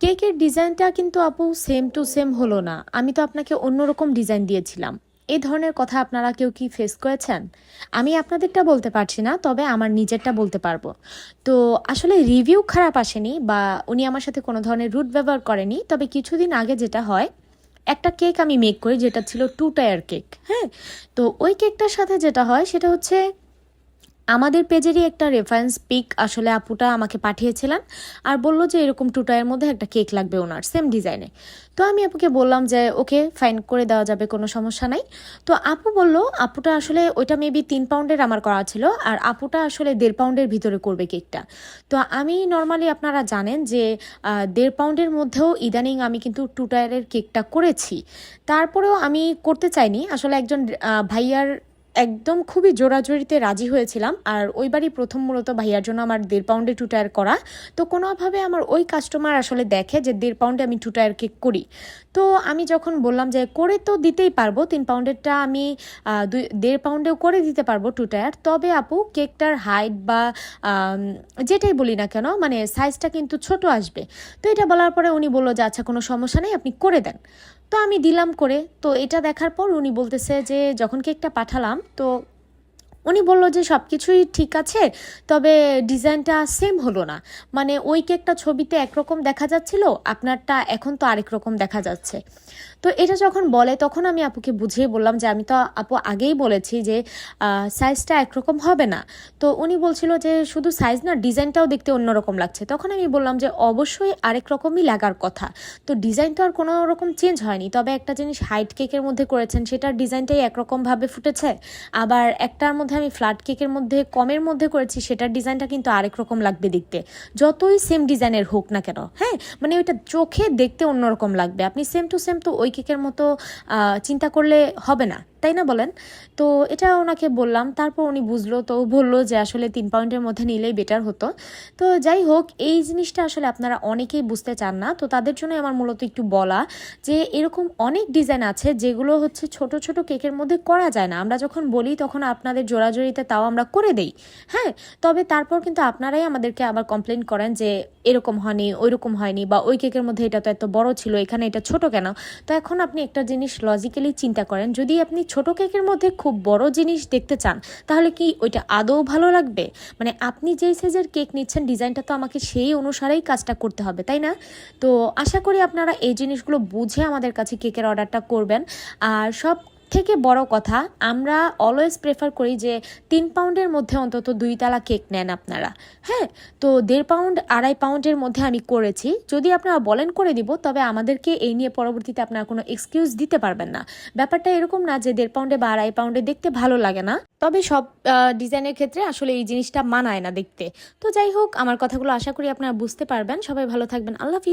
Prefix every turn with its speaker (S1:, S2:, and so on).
S1: কেকের ডিজাইনটা কিন্তু আপু সেম টু সেম হলো না। আমি তো আপনাকে অন্যরকম ডিজাইন দিয়েছিলাম। এই ধরনের কথা আপনারা কেউ কি ফেস করেছেন? আমি আপনাদেরটা বলতে পারছি না, তবে আমার নিজেরটা বলতে পারবো। তো আসলে রিভিউ খারাপ আসেনি বা উনি আমার সাথে কোনো ধরনের রুড ব্যবহার করেনি, তবে কিছুদিন আগে যেটা হয়, একটা কেক আমি মেক করি যেটা ছিল 2 টায়ার কেক। হ্যাঁ, তো ওই কেকটার সাথে যেটা হয় সেটা হচ্ছে আমাদের পেজেরই একটা রেফারেন্স পিক আসলে আপুটা আমাকে পাঠিয়েছিলেন আর বলল যে এরকম 2 টায়ার মধ্যে একটা কেক লাগবে ওনার সেম ডিজাইনে। তো আমি আপুকে বললাম যে ওকে ফাইন করে দেওয়া যাবে, কোনো সমস্যা নাই। তো আপু বলল আপুটা আসলে ওইটা মেবি 3 পাউন্ডের আমার করা ছিল, আর আপুটা আসলে 1.5 পাউন্ডের ভিতরে করবে কেকটা। তো আমি নর্মালি আপনারা জানেন যে 1.5 পাউন্ডের মধ্যেও ইদানিং আমি কিন্তু 2 টায়ারের কেকটা করেছি। তারপরেও আমি করতে চাইনি আসলে, একজন ভাইয়ার একদম খুবই জোরাজোরিতে রাজি হয়েছিলাম, আর ওইবারই প্রথম মূলত ভাইয়ার জন্য আমার 1.5 পাউন্ডে 2 টায়ার করা। তো কোনোভাবে আমার ওই কাস্টমার আসলে দেখে যে 1.5 পাউন্ডে আমি 2 টায়ার কেক করি। তো আমি যখন বললাম যে করে তো দিতেই পারবো, 3 পাউন্ডেরটা আমি 1.5 পাউন্ডেও করে দিতে পারবো 2 টায়ার, তবে আপু কেকটার হাইট বা যেটাই বলি না কেন মানে সাইজটা কিন্তু ছোট আসবে। তো এটা বলার পরে উনি বললো যে আচ্ছা কোনো সমস্যা নেই, আপনি করে দেন। তো আমি দিলাম করে। তো এটা দেখার পর উনি বলতেছে যে যখন কেকটা পাঠালাম, তো উনি বলল যে সব কিছুই ঠিক আছে, তবে ডিজাইনটা সেম হলো না। মানে ওই কেকটা ছবিতে একরকম দেখা যাচ্ছিল, আপনারটা এখন তো আরেক রকম দেখা যাচ্ছে। তো এটা যখন বলে তখন আমি আপুকে বুঝিয়ে বললাম যে আমি তো আপু আগেই বলেছি যে সাইজটা একরকম হবে না। তো উনি বলছিল যে শুধু সাইজ না, ডিজাইনটাও দেখতে অন্যরকম লাগছে। তখন আমি বললাম যে অবশ্যই আরেক রকমই লাগার কথা, তো ডিজাইন তো আর কোনো রকম চেঞ্জ হয়নি, তবে একটা জিনিস হাইট কেকের মধ্যে করেছেন সেটার ডিজাইনটাই একরকমভাবে ফুটেছে, আবার একটার মধ্যে আমি ফ্ল্যাট কেকের মধ্যে কমের মধ্যে করেছি সেটার ডিজাইনটা কিন্তু আরেক রকম লাগবে দেখতে, যতই সেম ডিজাইনের হোক না কেন। হ্যাঁ, মানে ওইটা চোখে দেখতে অন্যরকম লাগবে, আপনি সেম টু সেম তো ওই কেকের মতো চিন্তা করলে হবে না, তাই না বলেন? তো এটা ওনাকে বললাম, তারপর উনি বুঝলো, তো বললো যে আসলে 3 পাউন্ডের মধ্যে নিলেই বেটার হতো। তো যাই হোক, এই জিনিসটা আসলে আপনারা অনেকেই বুঝতে চান না, তো তাদের জন্য আমার মূলত একটু বলা যে এরকম অনেক ডিজাইন আছে যেগুলো হচ্ছে ছোট ছোট কেকের মধ্যে করা যায় না। আমরা যখন বলি তখন আপনাদের জোরাজোরিতে তাও আমরা করে দেই। হ্যাঁ, তবে তারপর কিন্তু আপনারাই আমাদেরকে আবার কমপ্লেন করেন যে এরকম হয়নি, ওইরকম হয়নি, বা ওই কেকের মধ্যে এটা তো এত বড় ছিল, এখানে এটা ছোট কেন। তো এখন আপনি একটা জিনিস লজিক্যালি চিন্তা করেন, যদি আপনি ছোট কেকের মধ্যে খুব বড় জিনিস দেখতে চান তাহলে কি ওইটা আদৌ ভালো লাগবে? মানে আপনি যেই সাইজের কেক নিচ্ছেন ডিজাইনটা তো আমাকে সেই অনুসারেই কাজটা করতে হবে, তাই না? তো আশা করি আপনারা এই জিনিসগুলো বুঝে আমাদের কাছে কেকের অর্ডারটা করবেন। আর সব থেকে বড় কথা, আমরা অলওয়েজ প্রেফার করি যে 3 পাউন্ডের মধ্যে অন্তত 2 তালা কেক নেন আপনারা। হ্যাঁ, তো 1.5 পাউন্ড 2.5 পাউন্ডের মধ্যে আমি করেছি, যদি আপনারা বলেন করে দিব, তবে আমাদেরকে এই নিয়ে পরবর্তীতে আপনারা কোনো এক্সকিউজ দিতে পারবেন না। ব্যাপারটা এরকম না যে 1.5 পাউন্ডে বা 2.5 পাউন্ডে দেখতে ভালো লাগে না, তবে সব ডিজাইনের ক্ষেত্রে আসলে এই জিনিসটা মানায় না দেখতে। তো যাই হোক, আমার কথাগুলো আশা করি আপনারা বুঝতে পারবেন। সবাই ভালো থাকবেন, আল্লাহ হাফিজ।